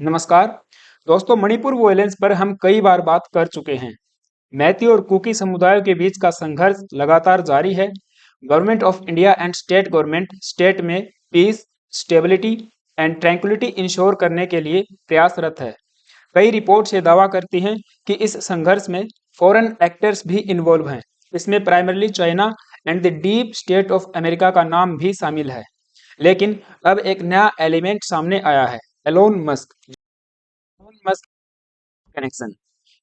नमस्कार दोस्तों, मणिपुर वॉयलेंस पर हम कई बार बात कर चुके हैं। मैती और कुकी समुदायों के बीच का संघर्ष लगातार जारी है। Government of India and state government state में peace, stability and tranquillity ensure करने के लिए प्रयासरत है। कई रिपोर्ट्स ये दावा करती हैं कि इस संघर्ष में फॉरेन एक्टर्स भी इन्वॉल्व हैं। इसमें primarily China and the deep state of America का नाम भी शामिल है। लेकिन अब एक नया एलिमेंट सामने आया है, Elon Musk. Elon Musk connection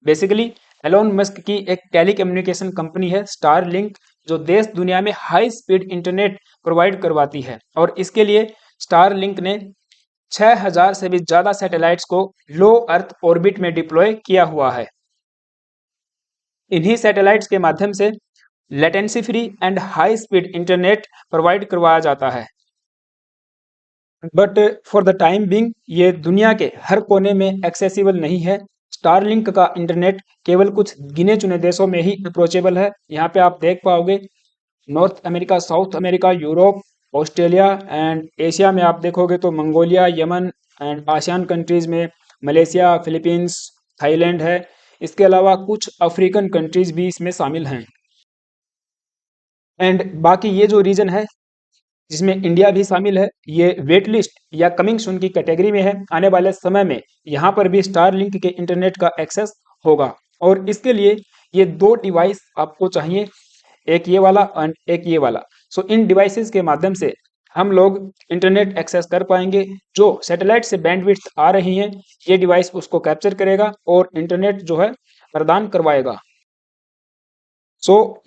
basically Elon Musk की एक टेलीकम्युनिकेशन कंपनी है स्टारलिंक, जो देश दुनिया में हाई स्पीड इंटरनेट प्रोवाइड करवाती है। और इसके लिए स्टारलिंक ने 6000 से भी ज्यादा सैटेलाइट्स को लो अर्थ ऑर्बिट में डिप्लॉय किया हुआ है। इन्हीं सैटेलाइट्स के माध्यम से latency free and high speed internet provide करवाया जाता है। But for the time being ये दुनिया के हर कोने में एक्सेसिबल नहीं है। स्टारलिंक का इंटरनेट केवल कुछ गिने चुने देशों में ही अप्रोचेबल है। यहाँ पे आप देख पाओगे north America, south America, Europe, Australia and Asia में आप देखोगे तो Mongolia, Yemen and ASEAN countries में मलेशिया, फिलीपींस, थाईलैंड है। इसके अलावा कुछ अफ्रीकन कंट्रीज भी इसमें शामिल हैं। एंड बाकी ये जो रीजन है जिसमें इंडिया भी शामिल है, ये वेट लिस्ट या कमिंग सून की कैटेगरी में है। आने वाले समय में यहाँ पर भी स्टारलिंक के इंटरनेट का एक्सेस होगा। और इसके लिए ये दो डिवाइस आपको चाहिए, एक ये वाला और एक ये वाला। सो इन डिवाइसेस के माध्यम से हम लोग इंटरनेट एक्सेस कर पाएंगे। जो सैटेलाइट से बैंडविड्थ आ रही हैं, ये डिवाइस उसको कैप्चर करेगा और इंटरनेट जो है प्रदान करवाएगा।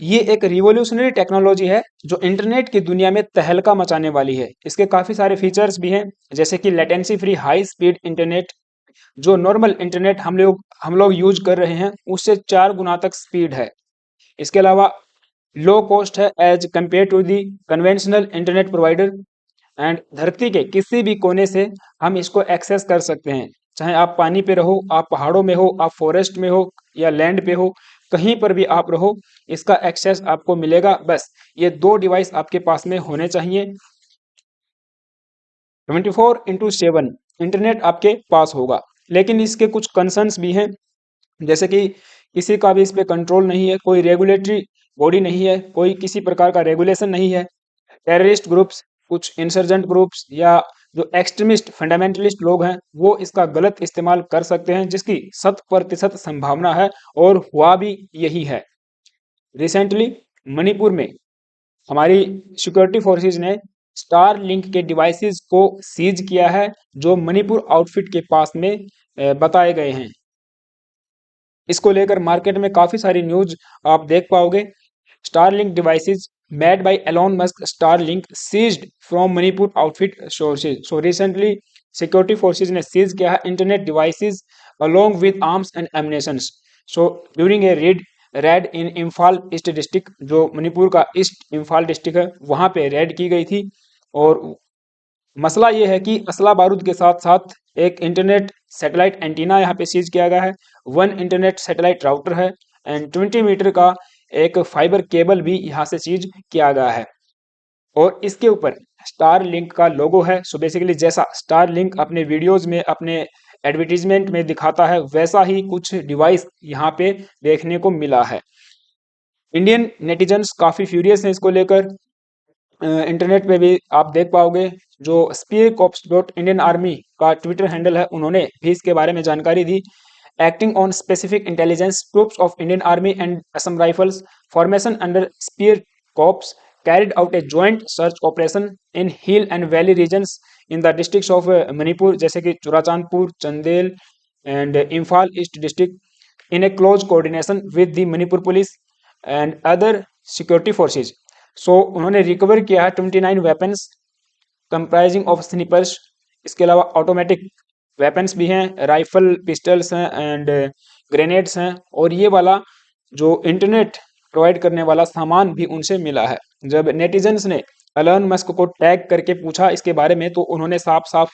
ये एक रिवॉल्यूशनरी टेक्नोलॉजी है जो इंटरनेट की दुनिया में तहलका मचाने वाली है। इसके काफ़ी सारे फीचर्स भी हैं, जैसे कि latency free high speed internet. जो नॉर्मल इंटरनेट हम लोग यूज कर रहे हैं उससे 4 गुना तक स्पीड है। इसके अलावा लो कॉस्ट है as compare to the conventional internet provider. And धरती के किसी भी कोने से हम इसको एक्सेस कर सकते हैं, चाहे आप पानी पे रहो, आप पहाड़ों में हो, आप फॉरेस्ट में हो या लैंड पे हो, कहीं पर भी आप रहो, इसका एक्सेस आपको मिलेगा। बस ये दो डिवाइस आपके पास में होने चाहिए। 24/7 इंटरनेट आपके पास होगा। लेकिन इसके कुछ कंसर्न्स भी हैं, जैसे कि किसी का भी इस पे कंट्रोल नहीं है, कोई रेगुलेटरी बॉडी नहीं है, कोई किसी प्रकार का रेगुलेशन नहीं है। टेररिस्ट ग्रुप्स, कुछ इंसर्जेंट ग्रुप्स या जो एक्सट्रीमिस्ट फंडामेंटलिस्ट लोग हैं वो इसका गलत इस्तेमाल कर सकते हैं, जिसकी 100% संभावना है और हुआ भी यही है। रिसेंटली मणिपुर में हमारी सिक्योरिटी फोर्सेज ने स्टार लिंक के डिवाइसेस को सीज किया है, जो मणिपुर आउटफिट के पास में बताए गए हैं। इसको लेकर मार्केट में काफ़ी सारी न्यूज आप देख पाओगे। Starlink devices made by Elon Musk, Starlink seized from Manipur outfit sources. So recently security forces ने सीज किया है internet devices along with arms and ammunitions. So during a raid in Imphal east district, जो मणिपुर का east Imphal district है, वहाँ पे red की गई थी। और मसला ये है कि असला बारूद के साथ साथ एक इंटरनेट सैटेलाइट एंटीना यहाँ पे सीज किया गया है, 1 इंटरनेट सैटेलाइट राउटर है एंड 20 मीटर का एक फाइबर केबल भी यहाँ से सीज किया गया है। और इसके ऊपर स्टार लिंक का लोगो है। सो बेसिकली जैसा स्टार लिंक अपने वीडियोज में, अपने एडवर्टीजमेंट में दिखाता है, वैसा ही कुछ डिवाइस यहाँ पे देखने को मिला है। इंडियन नेटिजन्स काफ़ी फ्यूरियस हैं इसको लेकर। इंटरनेट पे भी आप देख पाओगे, जो spear corps dot Indian army का ट्विटर हैंडल है, उन्होंने भी इसके बारे में जानकारी दी। Acting on specific intelligence troops of Indian army and Assam rifles formation under spear corps carried out a joint search operation in hill and valley regions in the districts of Manipur, जैसे कि Churachandpur, Chandel and Imphal east district, in a close coordination with the Manipur police and other security forces. So उन्होंने recover किया है 29 weapons comprising of snipers. इसके अलावा automatic weapons भी हैं, rifle, pistols हैं एंड ग्रेनेड्स हैं। और ये वाला जो इंटरनेट प्रोवाइड करने वाला सामान भी उनसे मिला है। जब नेटिजन्स ने एलोन मस्क को टैग करके पूछा इसके बारे में, तो उन्होंने साफ साफ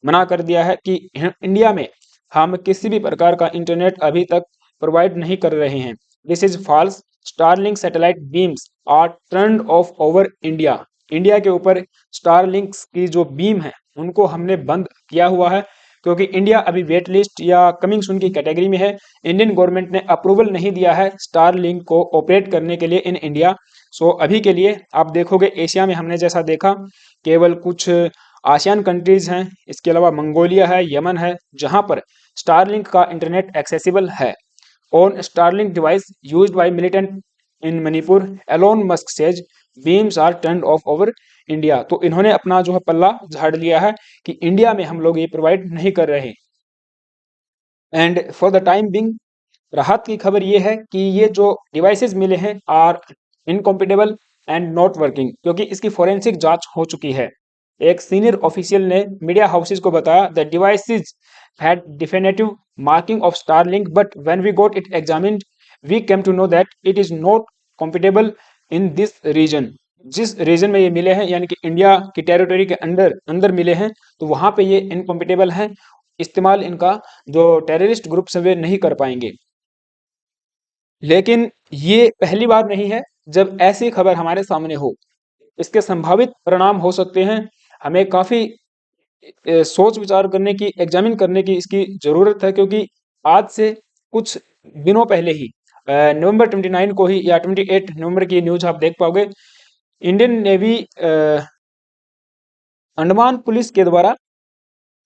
मना कर दिया है कि इंडिया में हम किसी भी प्रकार का इंटरनेट अभी तक प्रोवाइड नहीं कर रहे हैं। This is false. Starlink satellite beams are turned off over India. India के ऊपर स्टारलिंक्स की जो बीम है उनको हमने बंद किया हुआ है, क्योंकि इंडिया अभी वेट लिस्ट या कमिंग सून की कैटेगरी में है। इंडियन गवर्नमेंट ने अप्रूवल नहीं दिया है स्टारलिंक को ऑपरेट करने के लिए इन इंडिया। सो अभी के लिए आप देखोगे एशिया में हमने जैसा देखा केवल कुछ आसियान कंट्रीज हैं, इसके अलावा मंगोलिया है, यमन है, जहां पर स्टारलिंक का इंटरनेट एक्सेसिबल है। On Starlink device used by militant in Manipur Elon Musk says beams are turned off over India. तो इन्होंने अपना जो है पल्ला झाड़ लिया है कि इंडिया में हम लोग ये प्रोवाइड नहीं कर रहे। And for the time being राहत की खबर ये है कि ये जो डिवाइसेस मिले हैं are incompatible and not working, क्योंकि इसकी फोरेंसिक जांच हो चुकी है। एक सीनियर ऑफिशियल ने मीडिया हाउसेस को बताया the devices had definitive marking of Starlink but when we got it examined we came to know that it is not compatible in this region. जिस रीजन में ये मिले हैं यानी कि इंडिया की टेरिटरी के अंदर अंदर मिले हैं, तो वहां पे ये इनकॉम्पिटेबल हैं। इस्तेमाल इनका जो टेररिस्ट ग्रुप से वे नहीं कर पाएंगे। लेकिन ये पहली बार नहीं है जब ऐसी खबर हमारे सामने हो। इसके संभावित परिणाम हो सकते हैं। हमें काफी सोच विचार करने की, एग्जामिन करने की इसकी जरूरत है, क्योंकि आज से कुछ दिनों पहले ही नवंबर 29 को ही या 28 नवंबर की न्यूज आप देख पाओगे। इंडियन नेवी अंडमान पुलिस के द्वारा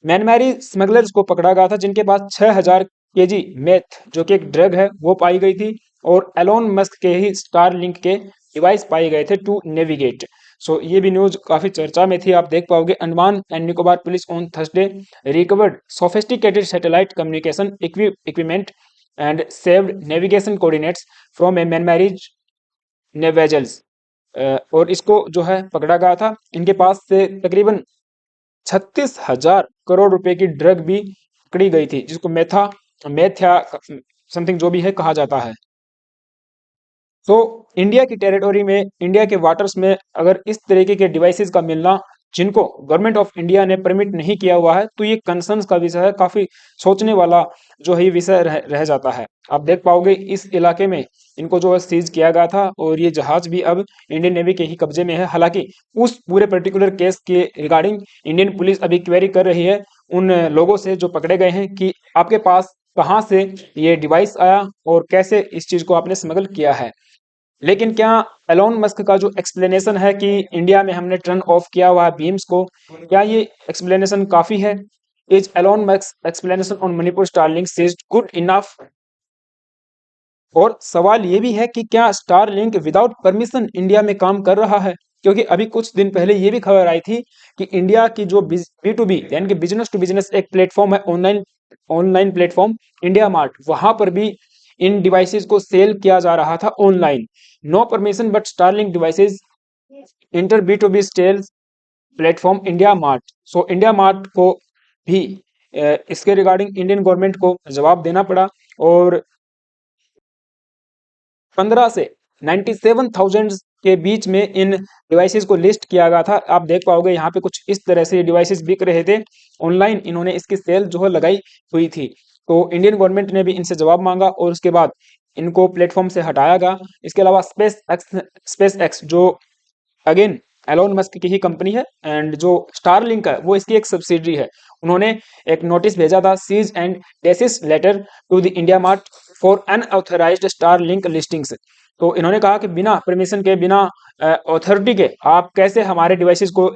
म्यांमारी स्मगलर्स को पकड़ा गया था जिनके पास 6000 केजी मेथ जो कि एक ड्रग है वो पाई गई थी, और एलोन मस्क के ही स्टार लिंक के डिवाइस पाए गए थे टू नेविगेट। सो ये भी न्यूज काफी चर्चा में थी। आप देख पाओगे Andaman and Nicobar police on Thursday recovered sophisticated satellite communication equipment and saved navigation coordinates from a Myanmarese vessels. और इसको जो है पकड़ा गया था। इनके पास से तकरीबन 36,000 करोड़ रुपए की ड्रग भी पकड़ी गई थी, जिसको मेथ या समथिंग जो भी है कहा जाता है। तो इंडिया की टेरिटोरी में, इंडिया के वाटर्स में अगर इस तरीके के डिवाइसेस का मिलना जिनको गवर्नमेंट ऑफ इंडिया ने परमिट नहीं किया हुआ है, तो ये कंसर्न्स का विषय है, काफी सोचने वाला जो है विषय रह जाता है। आप देख पाओगे इस इलाके में इनको जो है सीज किया गया था, और ये जहाज भी अब इंडियन नेवी के ही कब्जे में है। हालांकि उस पूरे पर्टिकुलर केस के रिगार्डिंग इंडियन पुलिस अभी क्वेरी कर रही है उन लोगों से जो पकड़े गए हैं कि आपके पास कहाँ से ये डिवाइस आया और कैसे इस चीज को आपने स्मगल किया है। लेकिन क्या एलोन मस्क का जो एक्सप्लेनेशन है कि इंडिया में हमने टर्न ऑफ किया हुआ है बीम्स को, क्या ये एक्सप्लेनेशन काफी है? Is Elon Musk explanation on Manipur Starlink is good enough? और सवाल ये भी है कि क्या स्टारलिंक विदाउट परमिशन इंडिया में काम कर रहा है? क्योंकि अभी कुछ दिन पहले ये भी खबर आई थी कि इंडिया की जो B2B यानी कि बिजनेस टू बिजनेस एक प्लेटफॉर्म है, online online platform India mart, वहां पर भी इन डिवाइसेस को सेल किया जा रहा था online. No permission but Starlink devices inter B2B sales platform India mart. So India mart को भी इसके रिगार्डिंग इंडियन गवर्नमेंट को जवाब देना पड़ा, और 15 से 97,000 के बीच में इन डिवाइसेस को लिस्ट किया गया था। आप देख पाओगे यहाँ पे कुछ इस तरह से डिवाइसेस बिक रहे थे ऑनलाइन, इन्होंने इसकी सेल जो है लगाई हुई थी। तो इंडियन गवर्नमेंट ने भी इनसे जवाब मांगा और उसके बाद इनको प्लेटफॉर्म से हटाया गया। इसके अलावा स्पेस एक्स जो अगेन एलोन मस्क की ही कंपनी है, एंड जो स्टारलिंक है वो इसकी एक सब्सिडरी है, उन्होंने एक नोटिस भेजा था cease and desist letter to the India mart for unauthorised Starlink listings. तो इन्होंने कहा कि बिना परमिशन के, बिना अथॉरिटी के आप कैसे हमारे डिवाइसेस को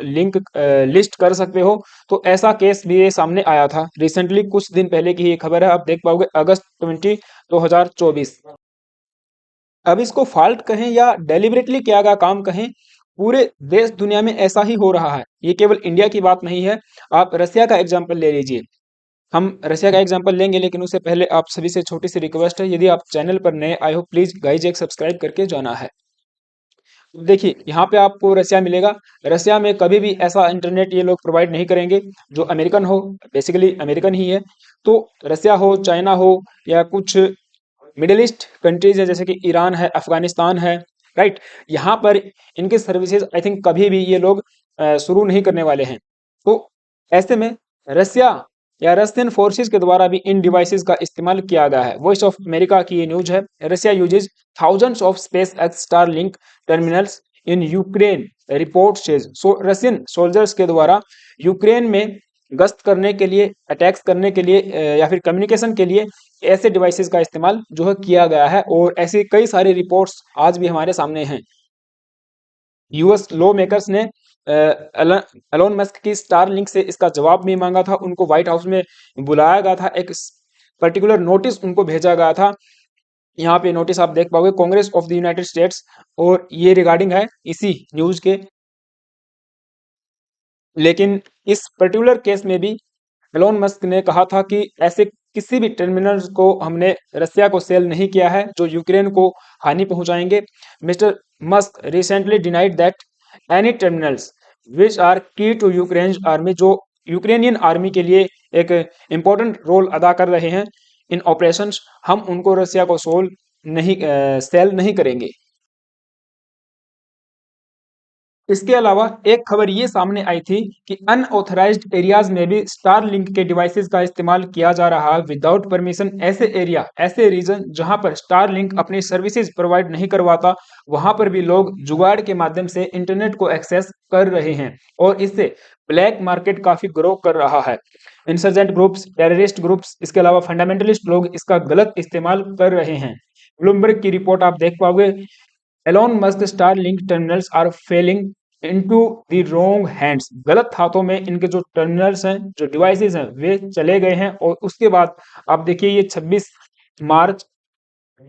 लिस्ट कर सकते हो। तो ऐसा केस भी ये सामने आया था रिसेंटली, कुछ दिन पहले की ये खबर है। आप देख पाओगे अगस्त 20 2024। अब इसको फॉल्ट कहें या डेलिबरेटली किया गया काम कहें, पूरे देश दुनिया में ऐसा ही हो रहा है। ये केवल इंडिया की बात नहीं है। आप रसिया का एग्जांपल ले लीजिए। हम रसिया का एग्जांपल लेंगे, लेकिन उससे पहले आप सभी से छोटी सी रिक्वेस्ट है, यदि आप चैनल पर नए आए हो प्लीज गाइज एक सब्सक्राइब करके जाना है। देखिए यहाँ पे आपको रसिया मिलेगा। रसिया में कभी भी ऐसा इंटरनेट ये लोग प्रोवाइड नहीं करेंगे जो अमेरिकन हो, बेसिकली अमेरिकन ही है। तो रसिया हो, चाइना हो, या कुछ मिडिल ईस्ट कंट्रीज है जैसे कि ईरान है, अफगानिस्तान है, राइट, यहाँ पर इनके सर्विसेज आई थिंक कभी भी ये लोग शुरू नहीं करने वाले हैं। तो ऐसे में रसिया या रशियन फोर्सेस के द्वारा भी इन डिवाइसेस का इस्तेमाल किया गया है। वॉइस ऑफ अमेरिका की ये न्यूज है, Russia uses thousands of SpaceX Starlink terminals in Ukraine report says. So Russian soldiers के द्वारा यूक्रेन में गश्त करने के लिए, अटैक्स करने के लिए या फिर कम्युनिकेशन के लिए ऐसे डिवाइसेस का इस्तेमाल जो है किया गया है, और ऐसी कई सारी रिपोर्ट्स आज भी हमारे सामने हैं। यूएस लॉ मेकर्स ने एलोन मस्क की स्टारलिंक से इसका जवाब भी मांगा था, उनको व्हाइट हाउस में बुलाया गया था, एक पर्टिकुलर नोटिस उनको भेजा गया था। यहाँ पे नोटिस आप देख पाओगे, Congress of the United states, और ये रिगार्डिंग है इसी न्यूज के। लेकिन इस पर्टिकुलर केस में भी एलोन मस्क ने कहा था कि ऐसे किसी भी टर्मिनल्स को हमने रसिया को सेल नहीं किया है जो यूक्रेन को हानि पहुंचाएंगे। Mister Musk recently denied that any terminals which are key to Ukraine army, जो यूक्रेनियन आर्मी के लिए एक इम्पोर्टेंट रोल अदा कर रहे हैं इन ऑपरेशंस, हम उनको रसिया को सेल नहीं करेंगे। इसके अलावा एक खबर ये सामने आई थी कि अनऑथराइज्ड एरियाज में भी स्टारलिंक के डिवाइसेस का इस्तेमाल किया जा रहा है विदाउट परमिशन। ऐसे एरिया, ऐसे रीजन जहां पर स्टारलिंक अपनी सर्विसेज प्रोवाइड नहीं करवाता, वहां पर भी लोग जुगाड़ के माध्यम से इंटरनेट को एक्सेस कर रहे हैं, और इससे ब्लैक मार्केट काफी ग्रो कर रहा है। इंसर्जेंट ग्रुप्स, टेररिस्ट ग्रुप्स, इसके अलावा फंडामेंटलिस्ट लोग इसका गलत इस्तेमाल कर रहे हैं। ब्लूमबर्ग की रिपोर्ट आप देख पाओगे, Elon Musk Starlink terminals are falling into the wrong hands. गलत हाथों में इनके जो टर्मिनल्स हैं, जो डिवाइसेस हैं, वे चले गए हैं। और उसके बाद आप देखिए, ये 26 मार्च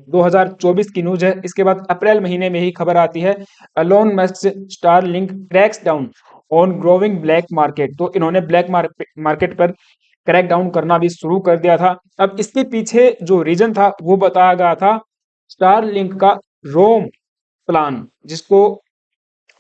2024 की न्यूज है। इसके बाद अप्रैल महीने में ही खबर आती है, Elon Musk Starlink cracks down on growing black market. तो इन्होंने ब्लैक मार्केट पर क्रैक डाउन करना भी शुरू कर दिया था। अब इसके पीछे जो रीजन था वो बताया गया था स्टारलिंक का रोम प्लान, जिसको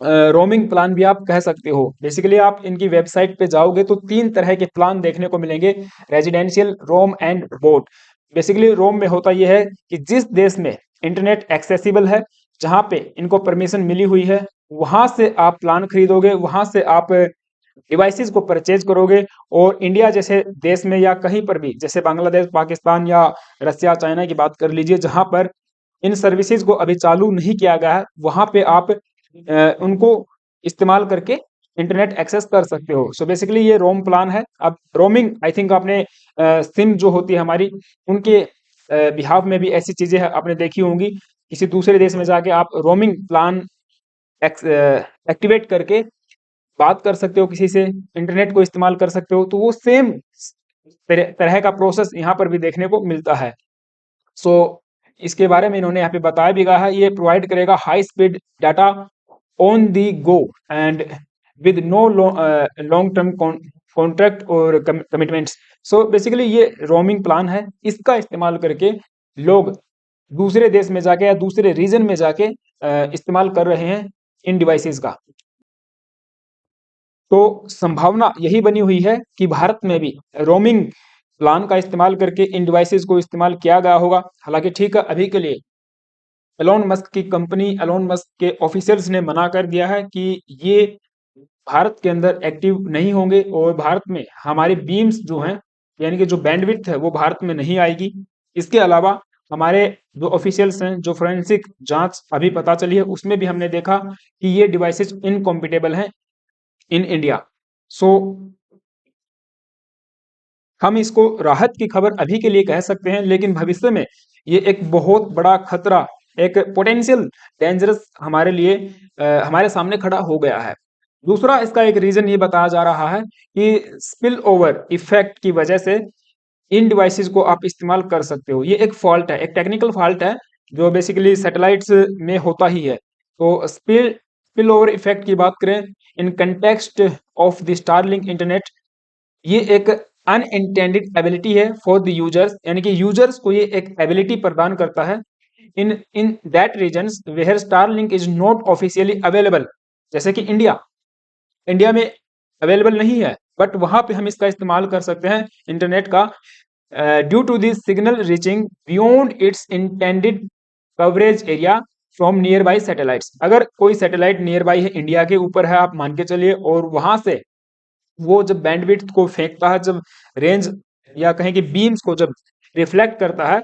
रोमिंग प्लान भी आप कह सकते हो। बेसिकली आप इनकी वेबसाइट पे जाओगे तो 3 तरह के प्लान देखने को मिलेंगे, residential, roam and boat. Basically roam में होता यह है कि जिस देश में इंटरनेट एक्सेसिबल है, जहां पे इनको परमिशन मिली हुई है, वहां से आप प्लान खरीदोगे, वहां से आप डिवाइसेस को परचेज करोगे। और इंडिया जैसे देश में या कहीं पर भी, जैसे बांग्लादेश, पाकिस्तान या रसिया, चाइना की बात कर लीजिए, जहां पर इन सर्विसेज को अभी चालू नहीं किया गया है, वहां पे आप उनको इस्तेमाल करके इंटरनेट एक्सेस कर सकते हो। सो बेसिकली ये रोम प्लान है। अब रोमिंग, आई थिंक आपने सिम जो होती है हमारी, उनके बिहाफ में भी ऐसी चीजें आपने देखी होंगी। किसी दूसरे देश में जाके आप रोमिंग प्लान एक्टिवेट करके बात कर सकते हो किसी से, इंटरनेट को इस्तेमाल कर सकते हो। तो वो सेम तरह का प्रोसेस यहाँ पर भी देखने को मिलता है। सो इसके बारे में इन्होंने यहाँ पे बताया भी गया है, ये प्रोवाइड करेगा high speed data on the go and with no long term contract और कमिटमेंट्स। सो बेसिकली ये रोमिंग प्लान है, इसका इस्तेमाल करके लोग दूसरे देश में जाके या दूसरे रीजन में जाके इस्तेमाल कर रहे हैं इन डिवाइसेस का। तो संभावना यही बनी हुई है कि भारत में भी रोमिंग प्लान का इस्तेमाल करके इन डिवाइसेस को इस्तेमाल किया गया होगा। हालांकि ठीक है, अभी के लिए एलोन मस्क की कंपनी, एलोन मस्क के ऑफिशियल्स ने मना कर दिया है कि ये भारत के अंदर एक्टिव नहीं होंगे, और भारत में हमारे बीम्स जो हैं, यानी कि जो बैंडविड्थ है, वो भारत में नहीं आएगी। इसके अलावा हमारे जो ऑफिशियल्स हैं, जो फोरेंसिक जांच अभी पता चली है, उसमें भी हमने देखा कि ये डिवाइसेस इनकॉम्पिटेबल हैं इन इंडिया। सो हम इसको राहत की खबर अभी के लिए कह सकते हैं, लेकिन भविष्य में ये एक बहुत बड़ा खतरा, एक पोटेंशियल डेंजरस हमारे लिए हमारे सामने खड़ा हो गया है। दूसरा इसका एक रीजन ये बताया जा रहा है कि स्पिल ओवर इफेक्ट की वजह से इन डिवाइसेस को आप इस्तेमाल कर सकते हो। ये एक फॉल्ट है, एक टेक्निकल फॉल्ट है, जो बेसिकली सैटेलाइट्स में होता ही है। तो स्पिल ओवर इफेक्ट की बात करें in context of the Starlink internet, ये एक अनइंटेंडेड एबिलिटी है फॉर द यूजर्स, यानी कि यूजर्स को ये एक एबिलिटी प्रदान करता है in in that regions where Starlink is not officially available. जैसे कि इंडिया में अवेलेबल नहीं है, बट वहां पे हम इसका इस्तेमाल कर सकते हैं इंटरनेट का, due to this signal reaching beyond its intended coverage area from nearby satellites. अगर कोई सैटेलाइट नियर बाई है, इंडिया के ऊपर है, आप मान के चलिए, और वहां से वो जब बैंडविड्थ को फेंकता है, जब रेंज या कहें कि बीम्स को जब रिफ्लेक्ट करता है,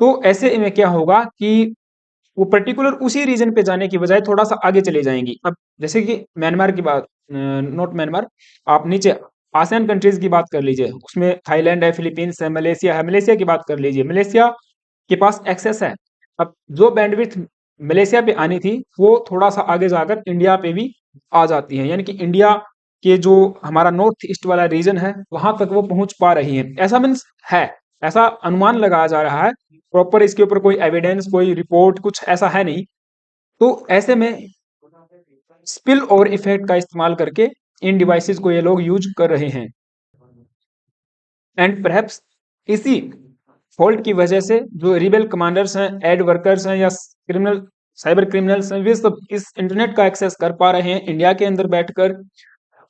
तो ऐसे में क्या होगा कि वो पर्टिकुलर उसी रीजन पे जाने की बजाय थोड़ा सा आगे चले जाएंगी। अब जैसे कि म्यांमार की बात, नॉट म्यांमार, आप नीचे आसियान कंट्रीज की बात कर लीजिए, उसमें थाईलैंड है, फिलीपींस है, मलेशिया है। मलेशिया की बात कर लीजिए, मलेशिया के पास एक्सेस है। अब जो बैंडविड्थ मलेशिया पे आनी थी वो थोड़ा सा आगे जाकर इंडिया पे भी आ जाती है, यानी कि इंडिया के जो हमारा नॉर्थ ईस्ट वाला रीजन है वहां तक वो पहुंच पा रही है। ऐसा मीन्स है, ऐसा अनुमान लगाया जा रहा है, प्रॉपर इसके ऊपर कोई एविडेंस, कोई रिपोर्ट कुछ ऐसा है नहीं। तो ऐसे में स्पिल ओवर इफेक्ट का इस्तेमाल करके इन डिवाइसेस को ये लोग यूज कर रहे हैं। एंड परहैप्स इसी फॉल्ट की वजह से जो रिबेल कमांडर्स हैं, एड वर्कर्स हैं या क्रिमिनल साइबर क्रिमिनल्स हैं, वे सब इस इंटरनेट का एक्सेस कर पा रहे हैं इंडिया के अंदर बैठकर,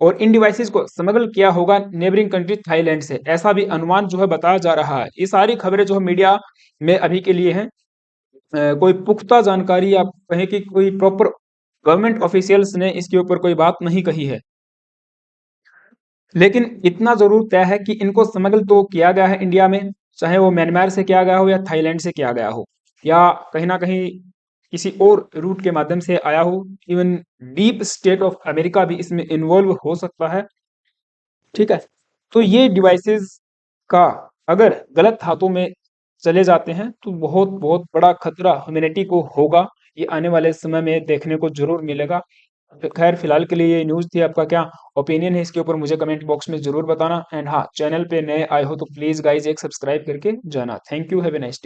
और इन डिवाइसेस को स्मगल किया होगा नेबरिंग कंट्री थाईलैंड से, ऐसा भी अनुमान जो है बताया जा रहा है। ये सारी खबरें जो है मीडिया में अभी के लिए हैं, कोई पुख्ता जानकारी या कहें कि कोई प्रॉपर गवर्नमेंट ऑफिशियल्स ने इसके ऊपर कोई बात नहीं कही है। लेकिन इतना जरूर तय है कि इनको स्मगल तो किया गया है इंडिया में, चाहे वो म्यांमार से किया गया हो या थाईलैंड से किया गया हो या कहीं ना कहीं किसी और रूट के माध्यम से आया हो। Even deep state of America भी इसमें इन्वॉल्व हो सकता है। ठीक है, तो ये डिवाइसेस का अगर गलत हाथों में चले जाते हैं तो बहुत बहुत बड़ा खतरा ह्यूमैनिटी को होगा। ये आने वाले समय में देखने को जरूर मिलेगा। खैर फिलहाल के लिए ये न्यूज़ थी, आपका क्या ओपिनियन है इसके ऊपर मुझे कमेंट बॉक्स में जरूर बताना। एंड हाँ, चैनल पे नए आए हो तो प्लीज़ गाइज एक सब्सक्राइब करके जाना। Thank you, have a nice day.